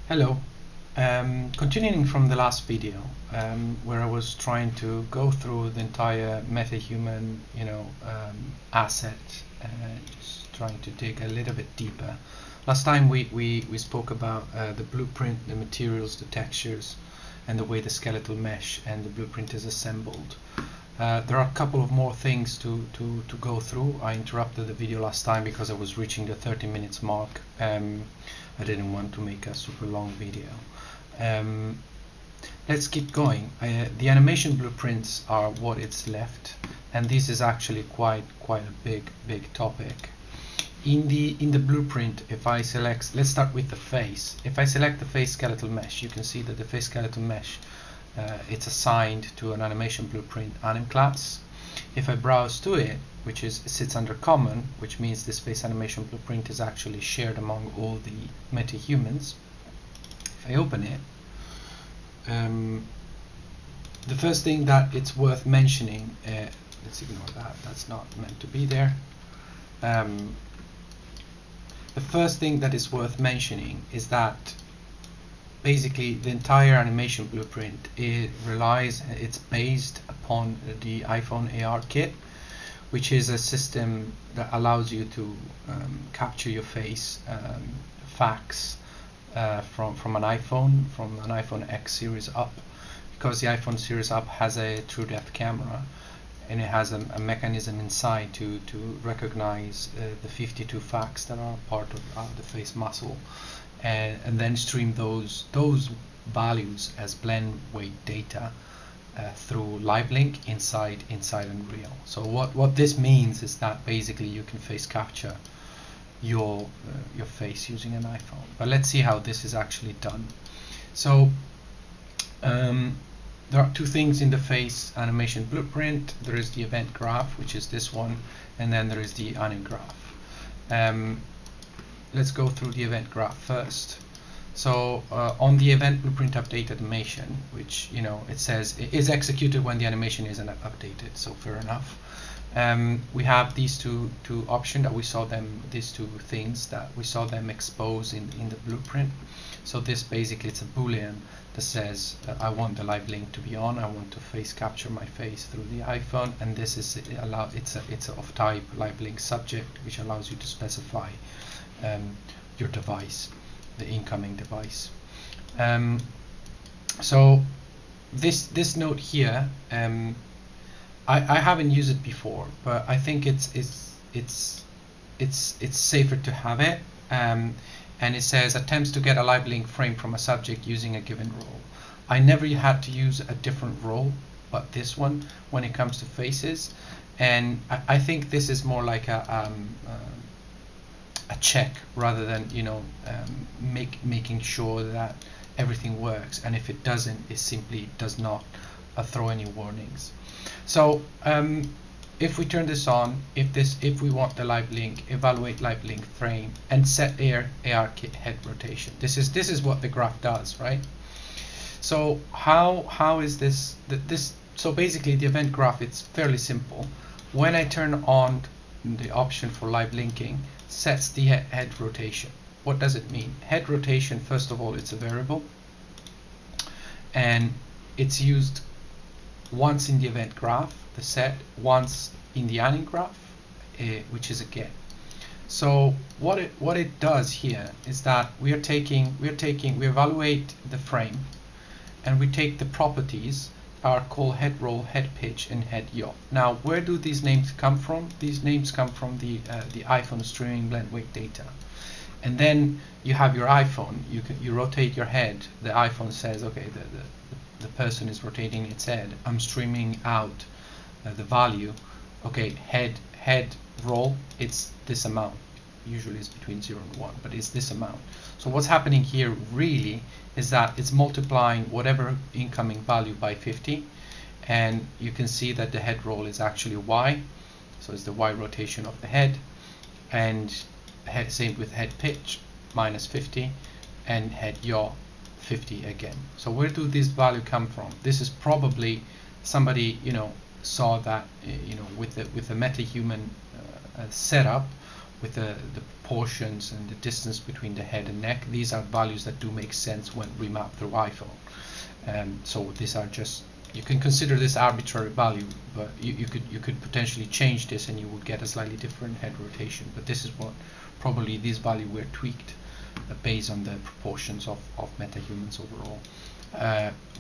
Hello. Continuing from the last video, where I was trying to go through the entire MetaHuman, asset, just trying to dig a little bit deeper. Last time we spoke about the blueprint, the materials, the textures, and the way the skeletal mesh and the blueprint is assembled. There are a couple of more things to go through. I interrupted the video last time because I was reaching the 30 minutes mark. I didn't want to make a super long video. Let's keep going. The animation blueprints are what it's left, and this is actually quite a big topic. In the blueprint, if I select, let's start with the face. If I select the face skeletal mesh, you can see that the face skeletal mesh it's assigned to an animation blueprint Anim class. If I browse to it, which sits under common, which means this face animation blueprint is actually shared among all the metahumans. If I open it, the first thing that it's worth mentioning, let's ignore that, that's not meant to be there. The first thing that is worth mentioning is that basically the entire animation blueprint it's based upon the iPhone AR kit, which is a system that allows you to capture your face facts from an iPhone X series up, because the iPhone series up has a true depth camera, and it has a mechanism inside to recognize the 52 facts that are part of the face muscle, and then stream those values as blend weight data through LiveLink inside Unreal. So what this means is that basically you can face capture your face using an iPhone. But let's see how this is actually done. So there are two things in the face animation blueprint. There is the event graph, which is this one, and then there is the Anim graph. Let's go through the event graph first. So on the event blueprint update animation, which it says it is executed when the animation isn't updated, so fair enough. We have these two options that we saw them, these two things that we saw them expose in the blueprint. So this basically, it's a boolean that says I want the LiveLink to be on, I want to face capture my face through the iPhone, and this is it's of type LiveLink subject, which allows you to specify your device, the incoming device. So this note here, I haven't used it before, but I think it's safer to have it. And it says attempts to get a LiveLink frame from a subject using a given role. I never had to use a different role, but this one when it comes to faces, and I think this is more like a check rather than making sure that everything works, and if it doesn't, it simply does not throw any warnings. So if we turn this on, if we want the LiveLink, evaluate LiveLink frame and set AR kit head rotation. This is what the graph does, right? So how is this? So basically the event graph, it's fairly simple. When I turn on the option for live linking, sets the head rotation. What does it mean? Head rotation, first of all, it's a variable, and it's used once in the event graph, the set, once in the Anim graph, which is a get. So what it does here is that we evaluate the frame, and we take the properties are called head roll, head pitch, and head yaw. Now, where do these names come from? These names come from the iPhone streaming blend weight data. And then you have your iPhone. You rotate your head. The iPhone says, okay, the person is rotating its head. I'm streaming out the value. Okay, head roll. It's this amount. Usually it's between 0 and 1, but it's this amount. So what's happening here really is that it's multiplying whatever incoming value by 50, and you can see that the head roll is actually Y, so it's the Y rotation of the head, and same with head pitch, minus 50, and head yaw, 50 again. So where do this value come from? This is probably somebody saw that with the MetaHuman setup, with the proportions and the distance between the head and neck. These are values that do make sense when remapped through iPhone. So these are just, you can consider this arbitrary value, but you could potentially change this and you would get a slightly different head rotation. But this is what probably this value were tweaked based on the proportions of MetaHumans overall.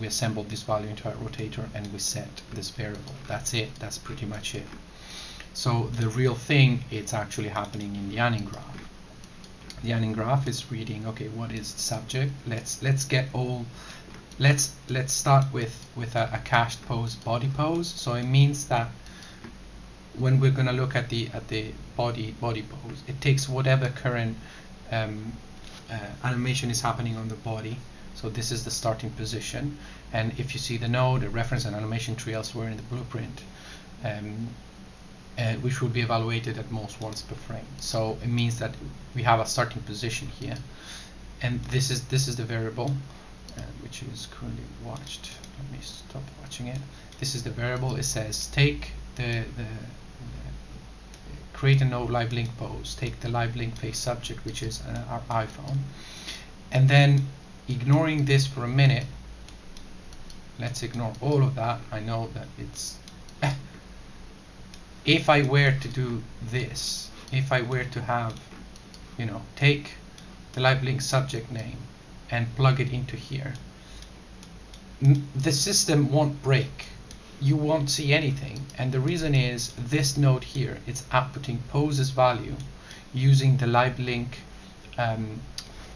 We assembled this value into our rotator and we set this variable. That's it. That's pretty much it. So the real thing, it's actually happening in the Anim graph. The Anim graph is reading, okay, what is the subject? Let's start with a cached pose, body pose. So it means that when we're going to look at the body pose, it takes whatever current animation is happening on the body. So this is the starting position, and if you see the node, the reference and animation tree elsewhere in the blueprint, which will be evaluated at most once per frame. So it means that we have a starting position here, and this is the variable, which is currently watched. Let me stop watching it. This is the variable. It says take create a node LiveLink pose. Take the LiveLink face subject, which is our iPhone, and then ignoring this for a minute. Let's ignore all of that. I know that it's if I were to do this, if I were to have, take the LiveLink subject name and plug it into here, the system won't break. You won't see anything, and the reason is this node here, it's outputting poses value using the LiveLink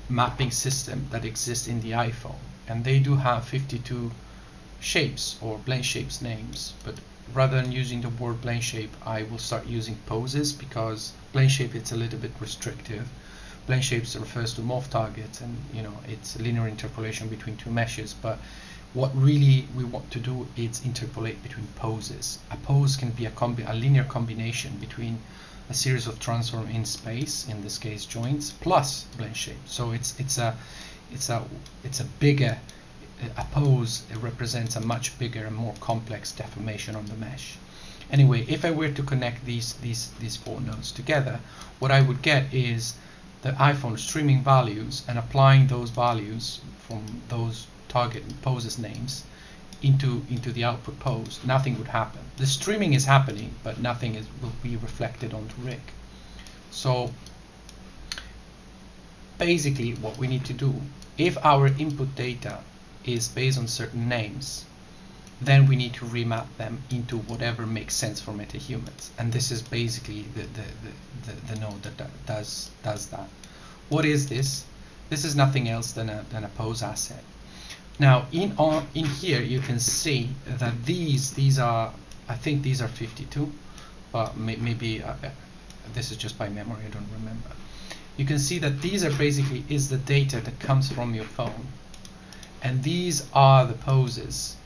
mapping system that exists in the iPhone, and they do have 52 shapes or plane shapes names, but rather than using the word plane shape, I will start using poses, because plane shape, it's a little bit restrictive. Plane shapes refers to morph targets, and it's a linear interpolation between two meshes, but what really we want to do is interpolate between poses. A pose can be a linear combination between a series of transform in space, in this case joints, plus plane shape. So it's a bigger, a pose, it represents a much bigger and more complex deformation on the mesh. Anyway, if I were to connect these four nodes together, what I would get is the iPhone streaming values and applying those values from those target poses names into the output pose. Nothing would happen. The streaming is happening, but nothing will be reflected onto rig. So basically what we need to do, if our input data is based on certain names, then we need to remap them into whatever makes sense for MetaHumans, and this is basically the node that does that. What is this? This is nothing else than a pose asset. Now in here you can see that these are, I think these are 52, but maybe this is just by memory, I don't remember. You can see that these are basically is the data that comes from your phone, and these are the poses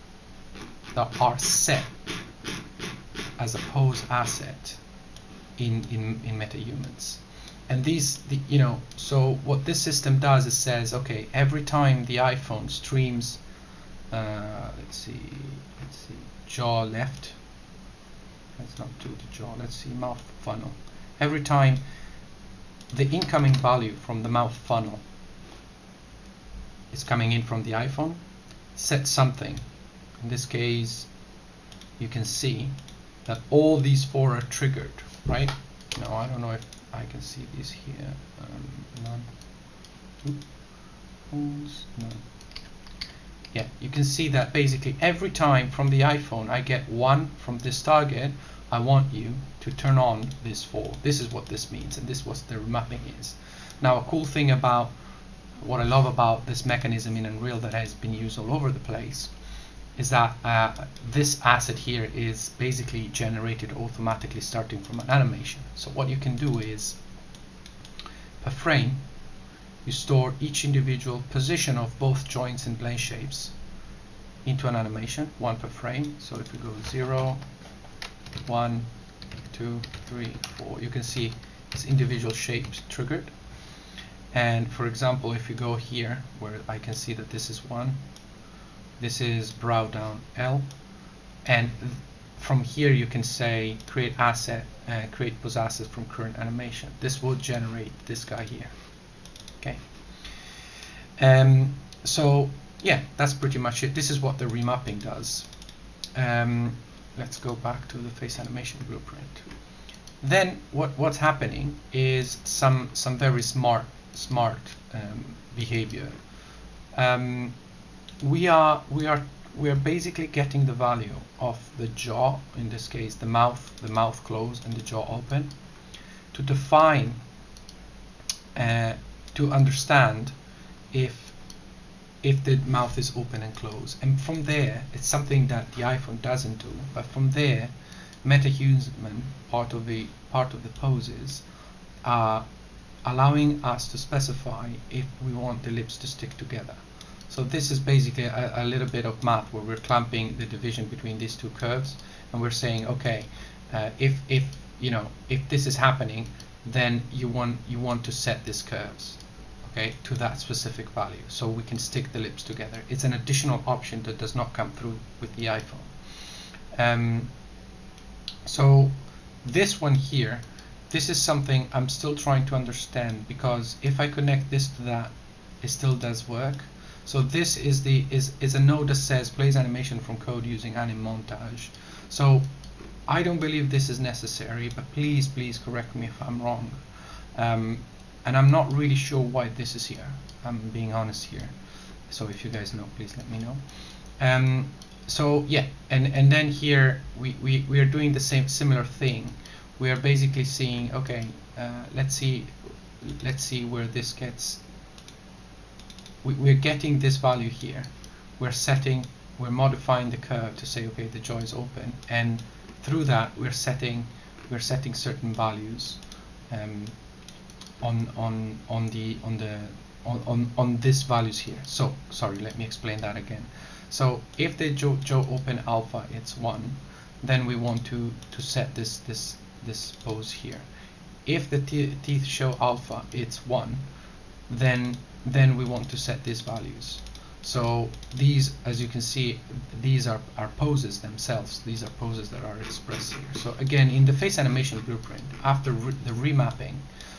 that are set as a pose asset in MetaHumans. And these, so what this system does is says, okay, every time the iPhone streams, let's see, jaw left. Let's not do the jaw. Let's see, mouth funnel. Every time the incoming value from the mouth funnel is coming in from the iPhone, set something. In this case, you can see that all these four are triggered, right? Now, I don't know if I can see this here. None. None. Yeah, you can see that basically every time from the iPhone I get one from this target, I want you to turn on this 4. This is what this means, and this is what the remapping is. Now, a cool thing about what I love about this mechanism in Unreal that has been used all over the place is that this asset here is basically generated automatically starting from an animation. So what you can do is, per frame, you store each individual position of both joints and plane shapes into an animation, 1 per frame. So if we go 0, 1, 2, 3, 4, you can see it's individual shapes triggered. And for example, if you go here, where I can see that this is 1, this is brow down L, and from here you can say create asset and create PoseAssets from current animation. This will generate this guy here. Okay. So yeah, that's pretty much it. This is what the remapping does. Let's go back to the face animation blueprint. Then what's happening is some very smart behavior. We are basically getting the value of the jaw, in this case the mouth closed and the jaw open, to define to understand if the mouth is open and closed. And from there, it's something that the iPhone doesn't do, but from there MetaHuman, part of the poses, are allowing us to specify if we want the lips to stick together. So this is basically a little bit of math where we're clamping the division between these two curves, and we're saying, okay, if this is happening, then you want to set these curves, okay, to that specific value, so we can stick the lips together. It's an additional option that does not come through with the iPhone. So this one here, this is something I'm still trying to understand, because if I connect this to that, it still does work. So this is a node that says plays animation from code using Anim montage. So I don't believe this is necessary, but please correct me if I'm wrong. And I'm not really sure why this is here. I'm being honest here. So if you guys know, please let me know. So yeah, and then here we are doing the similar thing. We are basically seeing, okay, let's see where this gets. We're getting this value here. We're modifying the curve to say, okay, the jaw is open, and through that we're setting certain values on these values here. So sorry, let me explain that again. So if the jaw open alpha, it's 1, then we want to set this pose here. If the teeth show alpha, it's 1, then we want to set these values. So these, as you can see, these are poses themselves. These are poses that are expressed here. So again, in the face animation blueprint, after the remapping,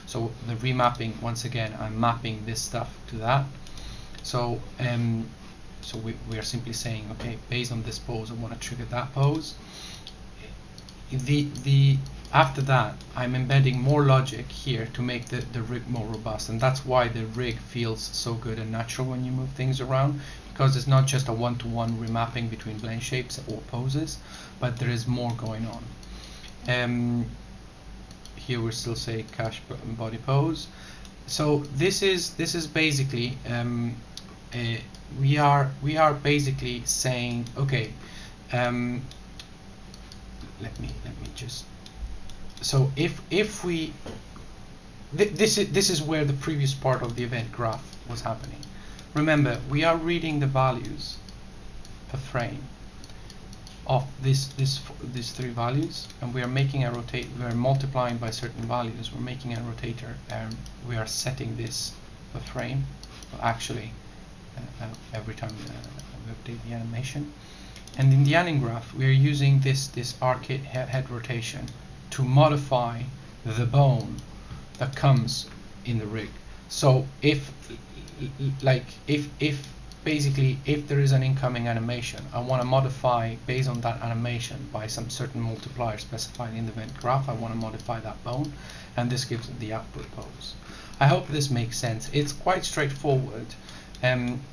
so the remapping, once again, I'm mapping this stuff to that. So so we are simply saying, okay, based on this pose, I want to trigger that pose. After that, I'm embedding more logic here to make the rig more robust, and that's why the rig feels so good and natural when you move things around, because it's not just a one-to-one remapping between blend shapes or poses, but there is more going on. Here we still say cache body pose. So this is basically we are basically saying, okay, let me just. So if we, this is where the previous part of the event graph was happening. Remember, we are reading the values per frame of these 3 values, and we are making a rotate. We are multiplying by certain values. We're making a rotator, and we are setting this per frame. Well, actually, every time we update the animation. And in the Anim graph, we are using this arcade head rotation to modify the bone that comes in the rig. So if basically if there is an incoming animation, I want to modify based on that animation by some certain multiplier specified in the event graph. I want to modify that bone, and this gives the output pose. I hope this makes sense. It's quite straightforward.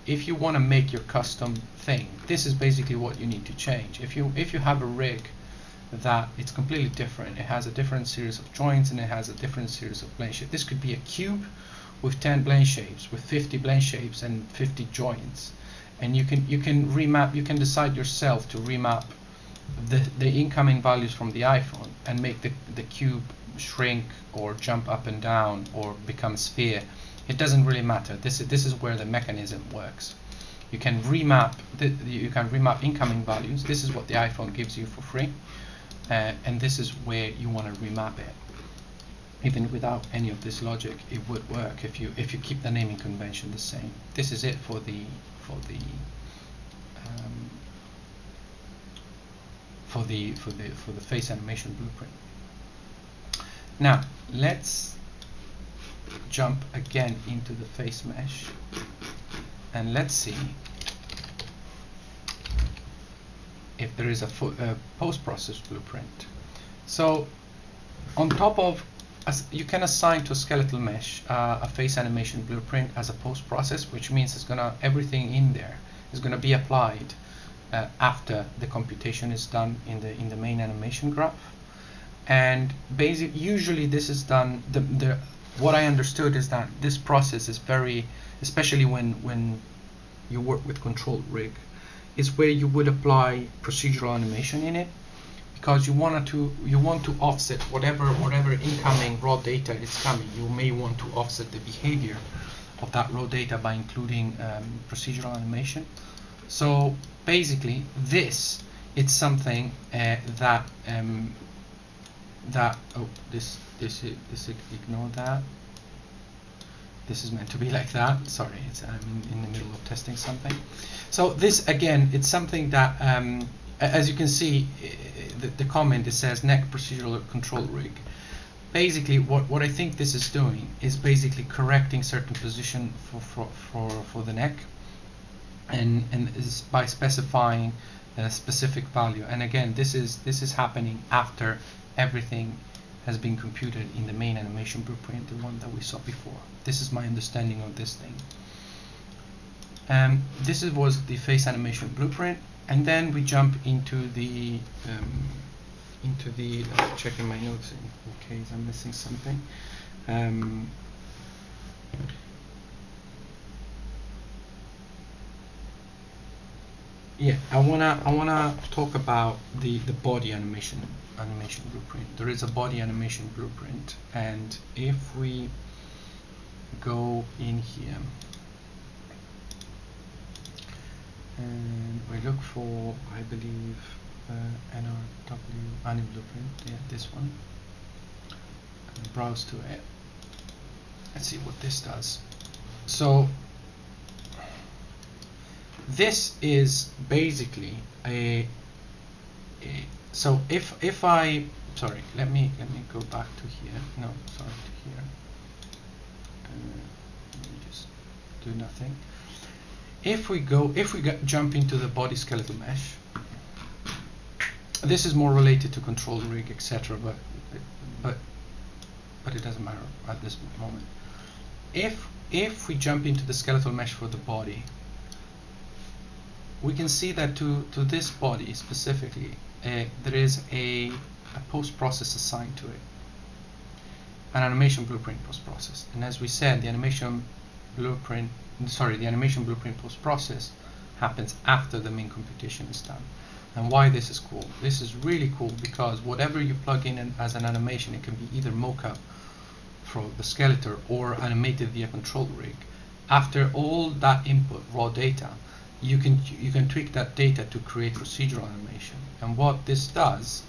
If you want to make your custom thing, this is basically what you need to change. If you have a rig that it's completely different, it has a different series of joints and it has a different series of blend shapes. This could be a cube with 10 blend shapes, with 50 blend shapes and 50 joints, and you can remap. You can decide yourself to remap the incoming values from the iPhone and make the cube shrink or jump up and down or become a sphere. It doesn't really matter. This is where the mechanism works. You can remap incoming values. This is what the iPhone gives you for free, and this is where you want to remap it. Even without any of this logic, it would work if you keep the naming convention the same. This is it for the face animation blueprint. Now let's jump again into the face mesh and let's see if there is a post-process blueprint. So on top of, you can assign to a skeletal mesh a face animation blueprint as a post-process, which means it's gonna, everything in there is gonna be applied after the computation is done in the main animation graph. And basically, usually this is done. What I understood is that this process is very, especially when you work with control rig, is where you would apply procedural animation in it, because you want to offset whatever incoming raw data is coming. You may want to offset the behavior of that raw data by including procedural animation. So basically, this it's something that ignore that. This is meant to be like that. Sorry, I'm in the middle of testing something. So this again, it's something that, as you can see, the comment, it says neck procedural control rig. Basically, what I think this is doing is basically correcting certain position for the neck, and is by specifying a specific value. And again, this is happening after everything has been computed in the main animation blueprint, the one that we saw before. This is my understanding of this thing. This was the face animation blueprint, and then we jump into the checking my notes in case I'm missing something. Yeah, I wanna talk about the body animation blueprint. There is a body animation blueprint, and if we go in here and we look for, I believe, NRW Anim blueprint, yeah, this one, and browse to it. Let's see what this does. So this is basically so if I, sorry, let me go back to here. No, sorry, to here. Let me just do nothing. If we jump into the body skeletal mesh, this is more related to control rig, etc. But it doesn't matter at this moment. If we jump into the skeletal mesh for the body, we can see that to this body specifically, there is a post-process assigned to it, an animation blueprint post-process. And as we said, the animation blueprint post-process happens after the main computation is done. And why this is cool? This is really cool because whatever you plug in as an animation, it can be either mocap for the skeleton or animated via control rig. After all that input, raw data, you can tweak that data to create procedural animation. And what this does,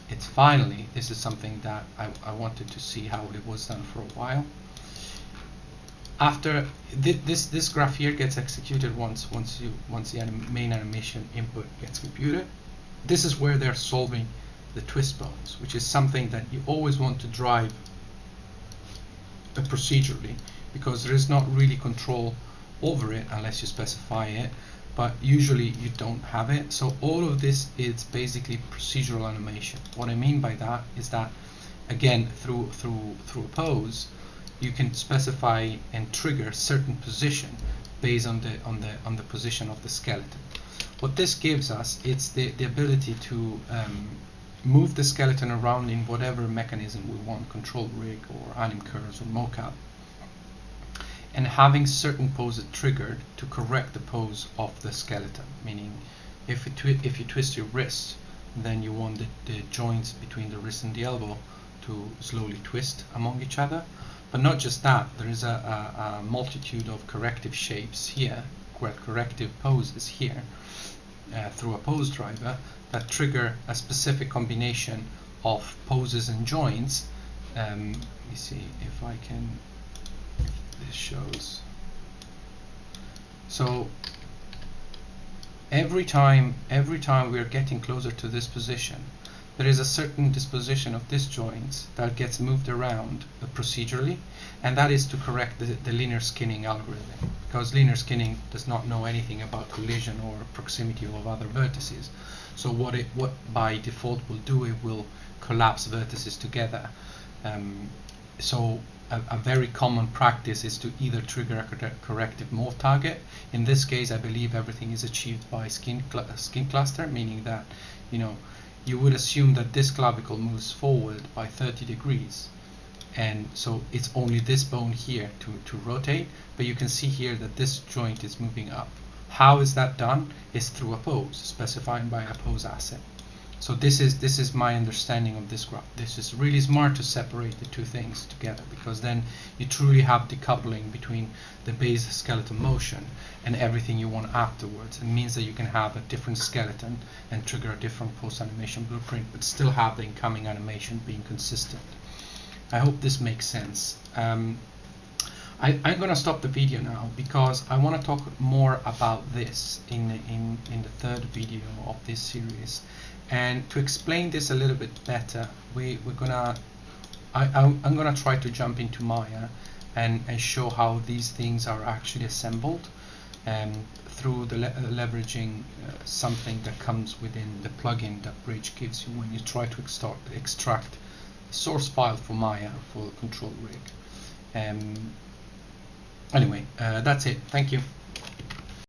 it's finally, this is something that I wanted to see how it was done for a while. After this graph here gets executed once the main animation input gets computed, this is where they're solving the twist bones, which is something that you always want to drive procedurally, because there is not really control over it unless you specify it, but usually you don't have it. So all of this is basically procedural animation. What I mean by that is that, again, through a pose, you can specify and trigger certain position based on the position of the skeleton. What this gives us, it's the ability to move the skeleton around in whatever mechanism we want, control rig or anim curves or mocap, and having certain poses triggered to correct the pose of the skeleton. Meaning, if you twist your wrist, then you want the joints between the wrist and the elbow to slowly twist among each other. But not just that, there is a multitude of corrective shapes here, corrective poses here, through a pose driver that trigger a specific combination of poses and joints. Let me see if I can, if this shows. So every time we're getting closer to this position, there is a certain disposition of this joint that gets moved around procedurally, and that is to correct the linear skinning algorithm, because linear skinning does not know anything about collision or proximity of other vertices. So what by default will do, it will collapse vertices together. So a very common practice is to either trigger a corrective morph target. In this case, I believe everything is achieved by skin cluster, meaning that, you know, you would assume that this clavicle moves forward by 30 degrees, and so it's only this bone here to rotate, but you can see here that this joint is moving up. How is that done? Is through a pose, specified by a pose asset. So this is my understanding of this graph. This is really smart to separate the two things together, because then you truly have decoupling between the base skeleton motion and everything you want afterwards. It means that you can have a different skeleton and trigger a different post-animation blueprint, but still have the incoming animation being consistent. I hope this makes sense. I'm going to stop the video now, because I want to talk more about this in the third video of this series. And to explain this a little bit better, I'm gonna try to jump into Maya and show how these things are actually assembled through the leveraging something that comes within the plugin that Bridge gives you when you try to extract a source file for Maya for the control rig. Anyway, that's it. Thank you.